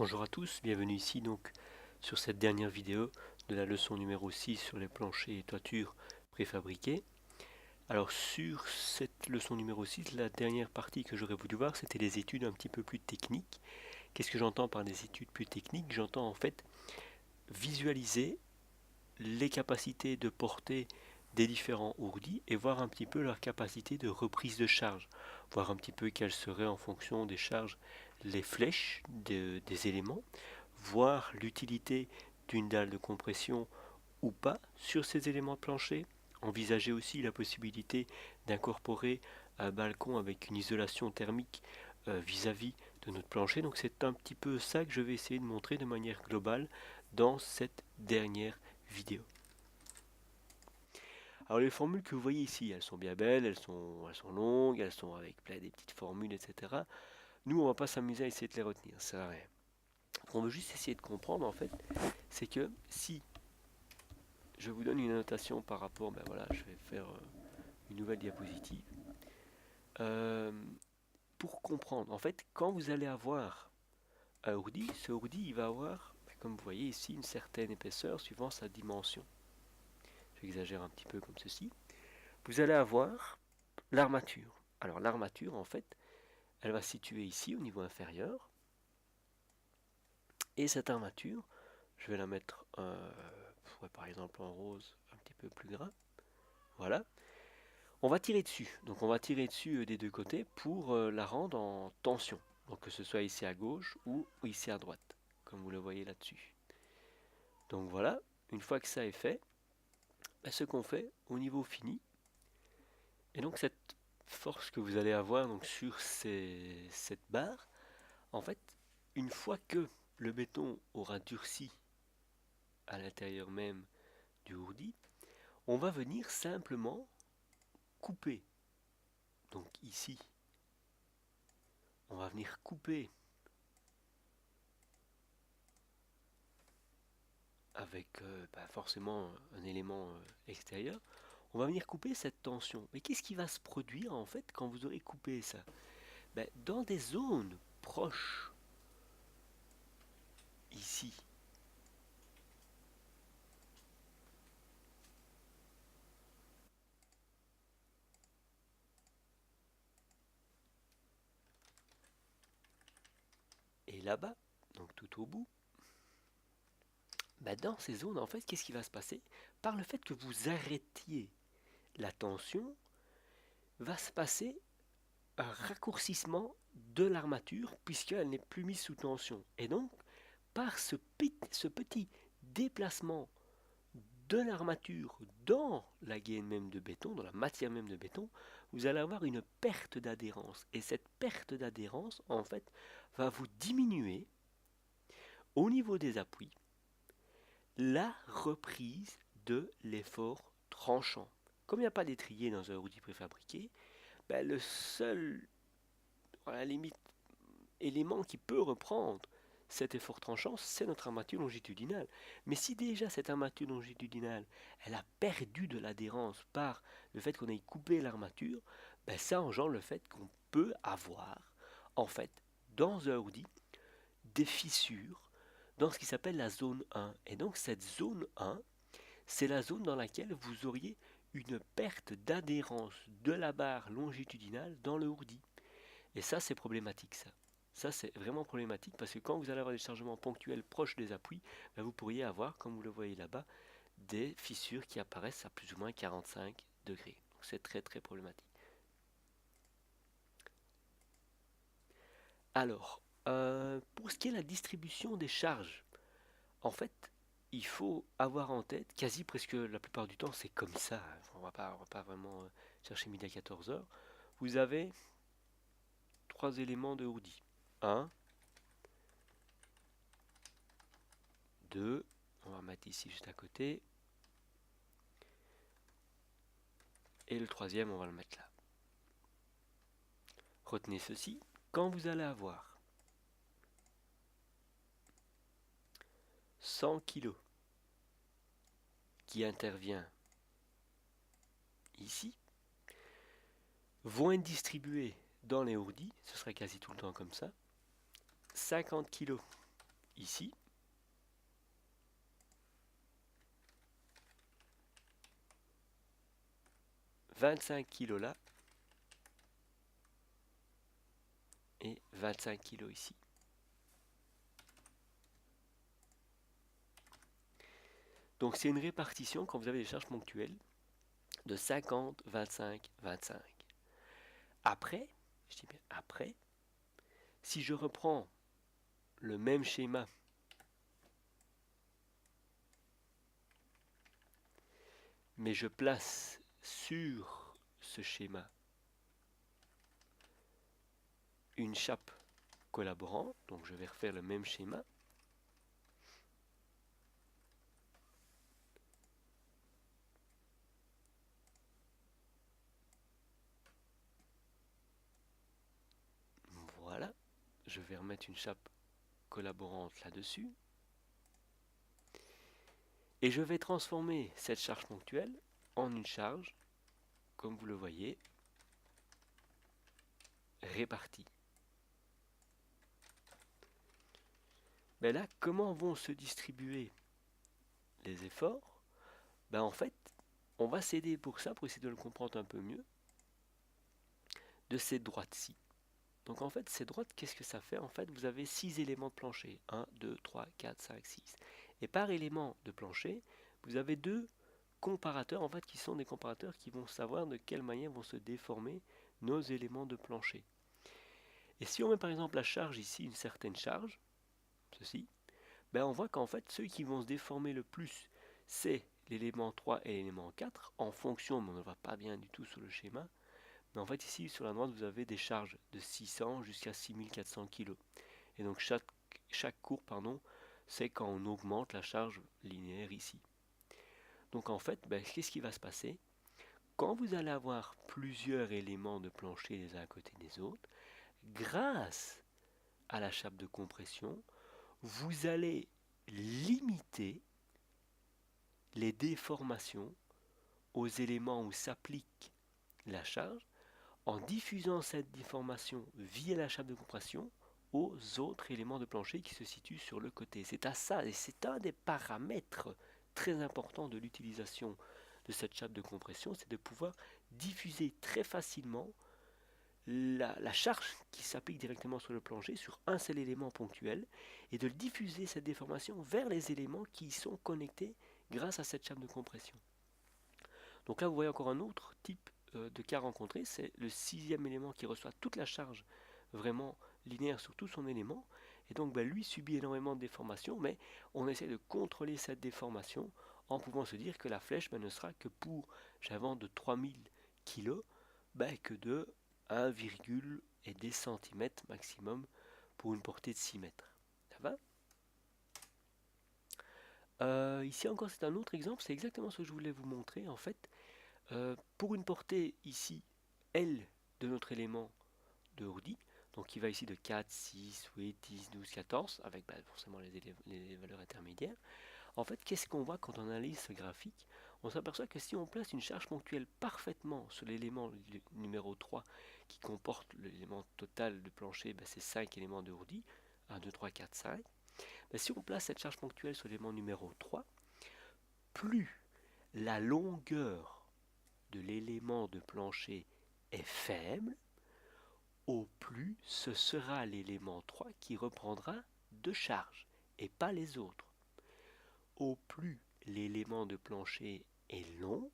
Bonjour à tous, bienvenue ici donc sur cette dernière vidéo de la leçon numéro 6 sur les planchers et toitures préfabriqués. Alors sur cette leçon numéro 6, la dernière partie que j'aurais voulu voir, c'était les études un petit peu plus techniques. Qu'est-ce que j'entends par des études plus techniques? J'entends en fait visualiser les capacités de portée des différents ourdis et voir un petit peu leur capacité de reprise de charge, voir un petit peu quelles seraient en fonction des charges les flèches des éléments, voir l'utilité d'une dalle de compression ou pas sur ces éléments de plancher, envisager aussi la possibilité d'incorporer un balcon avec une isolation thermique vis-à-vis de notre plancher. Donc c'est un petit peu ça que je vais essayer de montrer de manière globale dans cette dernière vidéo. Alors les formules que vous voyez ici, elles sont bien belles, elles sont longues, elles sont avec plein des petites formules, etc. Nous, on va pas s'amuser à essayer de les retenir, ça sert à rien. Ce qu'on veut juste essayer de comprendre, en fait, c'est que si je vous donne une notation par rapport, ben voilà, je vais faire une nouvelle diapositive. Euh, pour comprendre, en fait, quand vous allez avoir un ourdi, ce ourdi, il va avoir, ben, comme vous voyez ici, une certaine épaisseur suivant sa dimension. J'exagère un petit peu comme ceci. Vous allez avoir l'armature. Alors l'armature, en fait, elle va se situer ici au niveau inférieur. Et cette armature, je vais la mettre par exemple en rose un petit peu plus gras. Voilà. On va tirer dessus. Donc on va tirer dessus des deux côtés pour la rendre en tension. Donc que ce soit ici à gauche ou ici à droite, comme vous le voyez là-dessus. Donc voilà, une fois que ça est fait, ce qu'on fait au niveau fini, et donc cette force que vous allez avoir donc sur cette barre, en fait, une fois que le béton aura durci à l'intérieur même du ourdi, on va venir simplement couper. Donc ici, on va venir couper avec forcément un élément extérieur. On va venir couper cette tension. Mais qu'est-ce qui va se produire en fait quand vous aurez coupé ça? Dans des zones proches, ici, et là-bas, donc tout au bout, dans ces zones, en fait, qu'est-ce qui va se passer? Par le fait que vous arrêtiez la tension, va se passer un raccourcissement de l'armature puisqu'elle n'est plus mise sous tension. Et donc, par ce petit déplacement de l'armature dans la gaine même de béton, dans la matière même de béton, vous allez avoir une perte d'adhérence. Et cette perte d'adhérence, en fait, va vous diminuer au niveau des appuis la reprise de l'effort tranchant. Comme il n'y a pas d'étrier dans un outil préfabriqué, le seul, à la limite, élément qui peut reprendre cet effort tranchant, c'est notre armature longitudinale. Mais si déjà cette armature longitudinale, elle a perdu de l'adhérence par le fait qu'on ait coupé l'armature, ça engendre le fait qu'on peut avoir, en fait, dans un Audi, des fissures dans ce qui s'appelle la zone 1. Et donc cette zone 1, c'est la zone dans laquelle vous auriez une perte d'adhérence de la barre longitudinale dans le ourdi. Et ça, c'est problématique, ça. Ça, c'est vraiment problématique parce que quand vous allez avoir des chargements ponctuels proches des appuis, vous pourriez avoir, comme vous le voyez là-bas, des fissures qui apparaissent à plus ou moins 45 degrés. Donc c'est très très problématique. Alors, pour ce qui est de la distribution des charges, en fait, il faut avoir en tête, quasi presque la plupart du temps, c'est comme ça. On va pas vraiment chercher midi à 14 heures. Vous avez trois éléments de houdini. 1, 2, on va mettre ici juste à côté. Et le troisième, on va le mettre là. Retenez ceci, quand vous allez avoir 100 kg qui intervient ici, vont être distribués dans les ourdis, ce sera quasi tout le temps comme ça, 50 kg ici. « 25 kg là. Et 25 kg ici. Donc c'est une répartition quand vous avez des charges ponctuelles de 50, 25, 25. Après, je dis bien après, si je reprends le même schéma, mais je place sur ce schéma une chape collaborante, donc je vais refaire le même schéma. Voilà, je vais remettre une chape collaborante là-dessus. Et je vais transformer cette charge ponctuelle en une charge, comme vous le voyez, répartie. Mais là, comment vont se distribuer les efforts? En fait, on va s'aider pour ça, pour essayer de le comprendre un peu mieux, de cette droite-ci. Donc en fait, ces droites, qu'est-ce que ça fait? En fait, vous avez 6 éléments de plancher. 1, 2, 3, 4, 5, 6. Et par élément de plancher, vous avez deux comparateurs, en fait, qui sont des comparateurs qui vont savoir de quelle manière vont se déformer nos éléments de plancher. Et si on met par exemple la charge ici, une certaine charge, ceci, on voit qu'en fait, ceux qui vont se déformer le plus, c'est l'élément 3 et l'élément 4, en fonction, mais on ne voit pas bien du tout sur le schéma, mais en fait ici sur la droite vous avez des charges de 600 jusqu'à 6400 kg. Et donc chaque courbe, c'est quand on augmente la charge linéaire ici. Donc en fait, qu'est-ce qui va se passer? Quand vous allez avoir plusieurs éléments de plancher les uns à côté des autres, grâce à la chape de compression, vous allez limiter les déformations aux éléments où s'applique la charge en diffusant cette déformation via la chape de compression aux autres éléments de plancher qui se situent sur le côté. C'est à ça, et c'est un des paramètres très importants de l'utilisation de cette chape de compression, c'est de pouvoir diffuser très facilement la charge qui s'applique directement sur le plancher sur un seul élément ponctuel et de diffuser cette déformation vers les éléments qui y sont connectés grâce à cette chape de compression. Donc là vous voyez encore un autre type de cas rencontré, c'est le sixième élément qui reçoit toute la charge vraiment linéaire sur tout son élément, et donc lui subit énormément de déformation, mais on essaie de contrôler cette déformation en pouvant se dire que la flèche ne sera que pour, j'invente, de 3000 kg, que de 1,1 cm maximum pour une portée de 6 mètres. Ça va? Ici encore c'est un autre exemple, c'est exactement ce que je voulais vous montrer en fait. Pour une portée ici L de notre élément de Hurdy, donc qui va ici de 4, 6, 8, 10, 12, 14, avec forcément les valeurs intermédiaires. En fait, qu'est-ce qu'on voit quand on analyse ce graphique? On s'aperçoit que si on place une charge ponctuelle parfaitement sur l'élément numéro 3 qui comporte l'élément total de plancher, c'est 5 éléments de Hurdy, 1, 2, 3, 4, 5. Si on place cette charge ponctuelle sur l'élément numéro 3, plus la longueur de l'élément de plancher est faible, au plus ce sera l'élément 3 qui reprendra de charge et pas les autres. Au plus l'élément de plancher est long,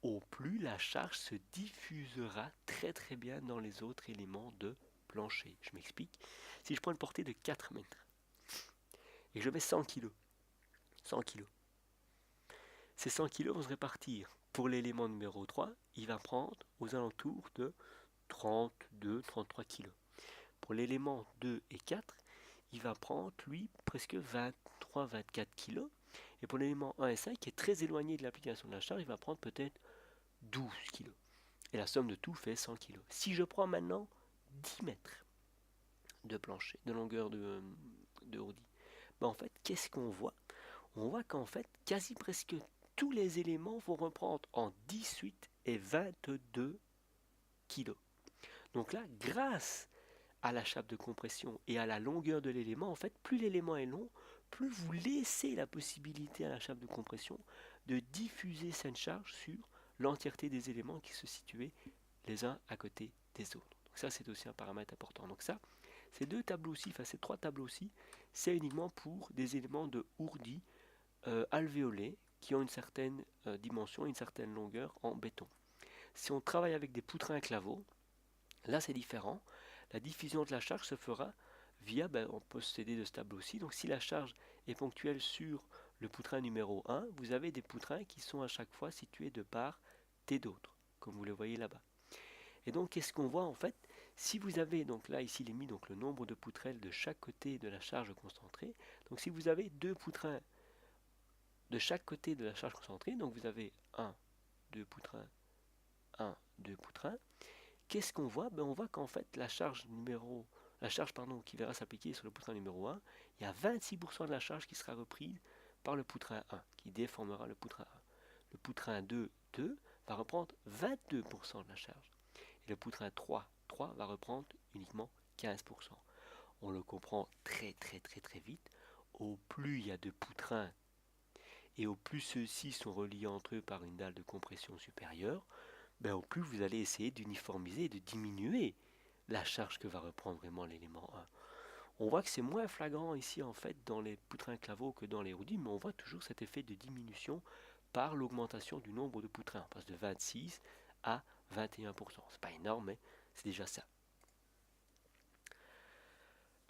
au plus la charge se diffusera très très bien dans les autres éléments de plancher. Je m'explique. Si je prends une portée de 4 mètres et je mets 100 kg, 100 kg, ces 100 kg vont se répartir. Pour l'élément numéro 3, il va prendre aux alentours de 32-33 kg. Pour l'élément 2 et 4, il va prendre, lui, presque 23-24 kg. Et pour l'élément 1 et 5, qui est très éloigné de l'application de la charge, il va prendre peut-être 12 kg. Et la somme de tout fait 100 kg. Si je prends maintenant 10 mètres de plancher, de longueur de Hurdy, en fait, qu'est-ce qu'on voit? On voit qu'en fait, quasi presque tous les éléments vont reprendre en 18 et 22 kg. Donc là, grâce à la chape de compression et à la longueur de l'élément, en fait, plus l'élément est long, plus vous laissez la possibilité à la chape de compression de diffuser cette charge sur l'entièreté des éléments qui se situaient les uns à côté des autres. Donc ça, c'est aussi un paramètre important. Donc ça, ces deux tableaux-ci, enfin ces trois tableaux-ci, c'est uniquement pour des éléments de ourdi alvéolés qui ont une certaine dimension, une certaine longueur en béton. Si on travaille avec des poutrins à claveaux, là c'est différent. La diffusion de la charge se fera via, on peut se aider de ce tableau-ci. Donc si la charge est ponctuelle sur le poutrin numéro 1, vous avez des poutrins qui sont à chaque fois situés de part et d'autre, comme vous le voyez là-bas. Et donc qu'est-ce qu'on voit en fait? Si vous avez, donc là ici il est mis donc le nombre de poutrelles de chaque côté de la charge concentrée. Donc si vous avez deux poutrins de chaque côté de la charge concentrée, donc vous avez 1, 2 poutrins, 1, 2 poutrins, qu'est-ce qu'on voit? On voit qu'en fait la charge qui verra s'appliquer sur le poutrin numéro 1, il y a 26% de la charge qui sera reprise par le poutrin 1, qui déformera le poutrin 1. Le poutrin 2, 2 va reprendre 22% de la charge. Et le poutrin 3, 3 va reprendre uniquement 15%. On le comprend très vite. Au plus il y a de poutrins et au plus ceux-ci sont reliés entre eux par une dalle de compression supérieure, au plus vous allez essayer d'uniformiser et de diminuer la charge que va reprendre vraiment l'élément 1. On voit que c'est moins flagrant ici en fait dans les poutrins claveaux que dans les ourdis, mais on voit toujours cet effet de diminution par l'augmentation du nombre de poutrins. On passe de 26 à 21%. C'est pas énorme, mais c'est déjà ça.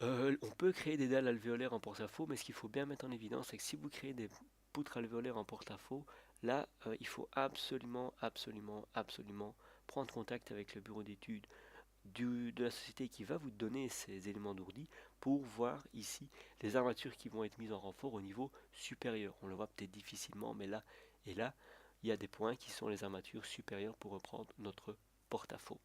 On peut créer des dalles alvéolaires en porte-à-faux, mais ce qu'il faut bien mettre en évidence, c'est que si vous créez des poutres alvéolaires en porte-à-faux, là, il faut absolument prendre contact avec le bureau d'études de la société qui va vous donner ces éléments d'ourdi pour voir ici les armatures qui vont être mises en renfort au niveau supérieur. On le voit peut-être difficilement, mais là et là, il y a des points qui sont les armatures supérieures pour reprendre notre porte-à-faux.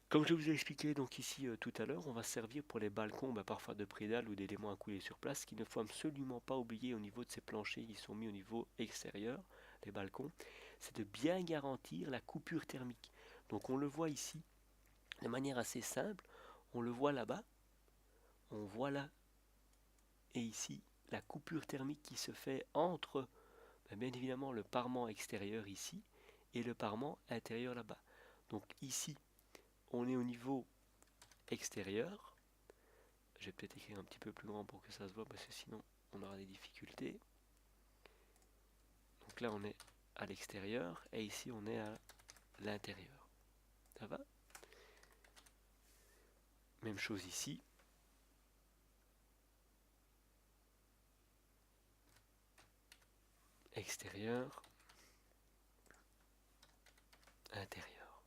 Comme je vous ai expliqué donc ici tout à l'heure, on va se servir pour les balcons parfois de prédales ou d'éléments à couler sur place. Ce qu'il ne faut absolument pas oublier au niveau de ces planchers qui sont mis au niveau extérieur, les balcons, c'est de bien garantir la coupure thermique. Donc on le voit ici de manière assez simple, on le voit là-bas, on voit là et ici la coupure thermique qui se fait entre bien évidemment le parement extérieur ici et le parement intérieur là-bas. Donc ici on est au niveau extérieur. Je vais peut-être écrire un petit peu plus grand pour que ça se voit parce que sinon on aura des difficultés. Donc là on est à l'extérieur et ici on est à l'intérieur. Ça va? Même chose ici. Extérieur, intérieur.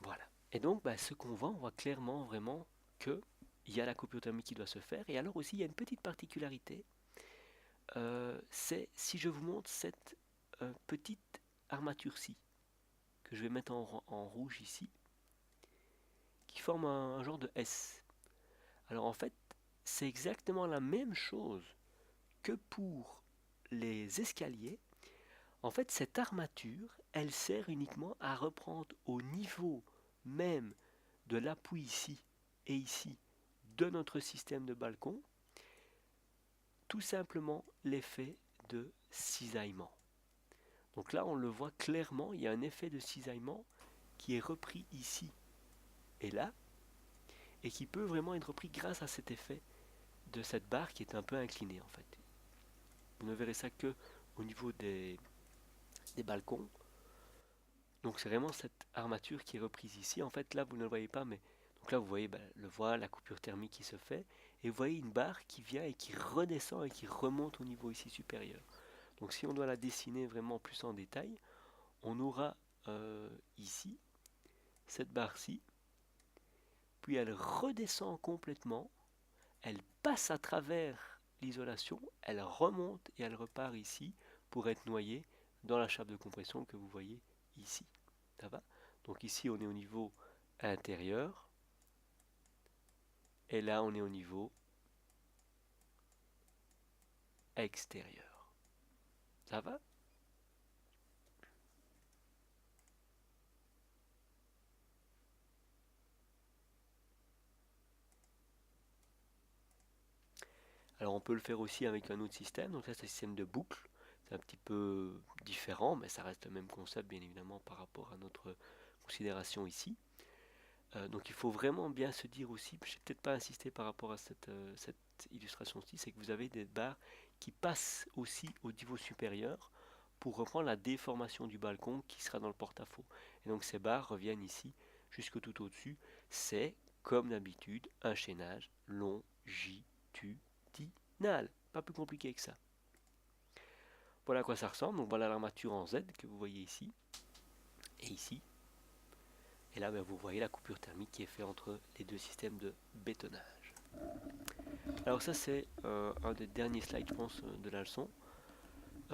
Voilà. Et donc ce qu'on voit, on voit clairement vraiment que il y a la coupure thermique qui doit se faire. Et alors aussi il y a une petite particularité. C'est si je vous montre cette petite armature-ci que je vais mettre en rouge ici, qui forme un genre de S. Alors en fait, c'est exactement la même chose que pour les escaliers. En fait, cette armature, elle sert uniquement à reprendre au niveau même de l'appui ici et ici de notre système de balcon, tout simplement l'effet de cisaillement. Donc là, on le voit clairement, il y a un effet de cisaillement qui est repris ici et là, et qui peut vraiment être repris grâce à cet effet de cette barre qui est un peu inclinée en fait. Vous ne verrez ça que au niveau des balcons. Donc c'est vraiment cette armature qui est reprise ici. En fait là vous ne le voyez pas, mais donc là vous voyez le voile, la coupure thermique qui se fait, et vous voyez une barre qui vient et qui redescend et qui remonte au niveau ici supérieur. Donc si on doit la dessiner vraiment plus en détail, on aura ici cette barre-ci, puis elle redescend complètement, elle passe à travers l'isolation, elle remonte et elle repart ici pour être noyée dans la chape de compression que vous voyez ici. Ça va? Donc ici on est au niveau intérieur et là on est au niveau extérieur. Ça va? Alors on peut le faire aussi avec un autre système, donc ça c'est le système de boucle, c'est un petit peu différent, mais ça reste le même concept bien évidemment par rapport à notre considération ici. Donc il faut vraiment bien se dire aussi, je n'ai peut-être pas insisté par rapport à cette illustration-ci, c'est que vous avez des barres qui passent aussi au niveau supérieur pour reprendre la déformation du balcon qui sera dans le porte-à-faux. Et donc ces barres reviennent ici jusque tout au-dessus. C'est, comme d'habitude, un chaînage longitudinal. Pas plus compliqué que ça. Voilà à quoi ça ressemble. Donc voilà l'armature en Z que vous voyez ici et ici. Et là, ben, vous voyez la coupure thermique qui est faite entre les deux systèmes de bétonnage. Alors ça, c'est un des derniers slides, je pense, de la leçon.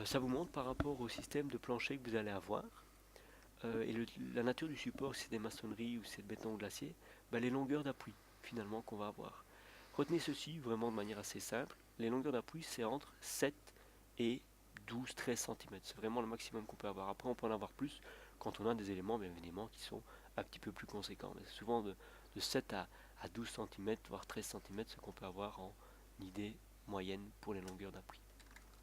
Ça vous montre par rapport au système de plancher que vous allez avoir et la nature du support, si c'est des maçonneries ou si c'est de béton ou glacier, ben, les longueurs d'appui finalement qu'on va avoir. Retenez ceci vraiment de manière assez simple. Les longueurs d'appui, c'est entre 7 et 12-13 cm. C'est vraiment le maximum qu'on peut avoir. Après, on peut en avoir plus quand on a des éléments, bien évidemment, qui sont un petit peu plus conséquents. Mais c'est souvent de 7 à 12 cm, voire 13 cm, ce qu'on peut avoir en idée moyenne pour les longueurs d'appui.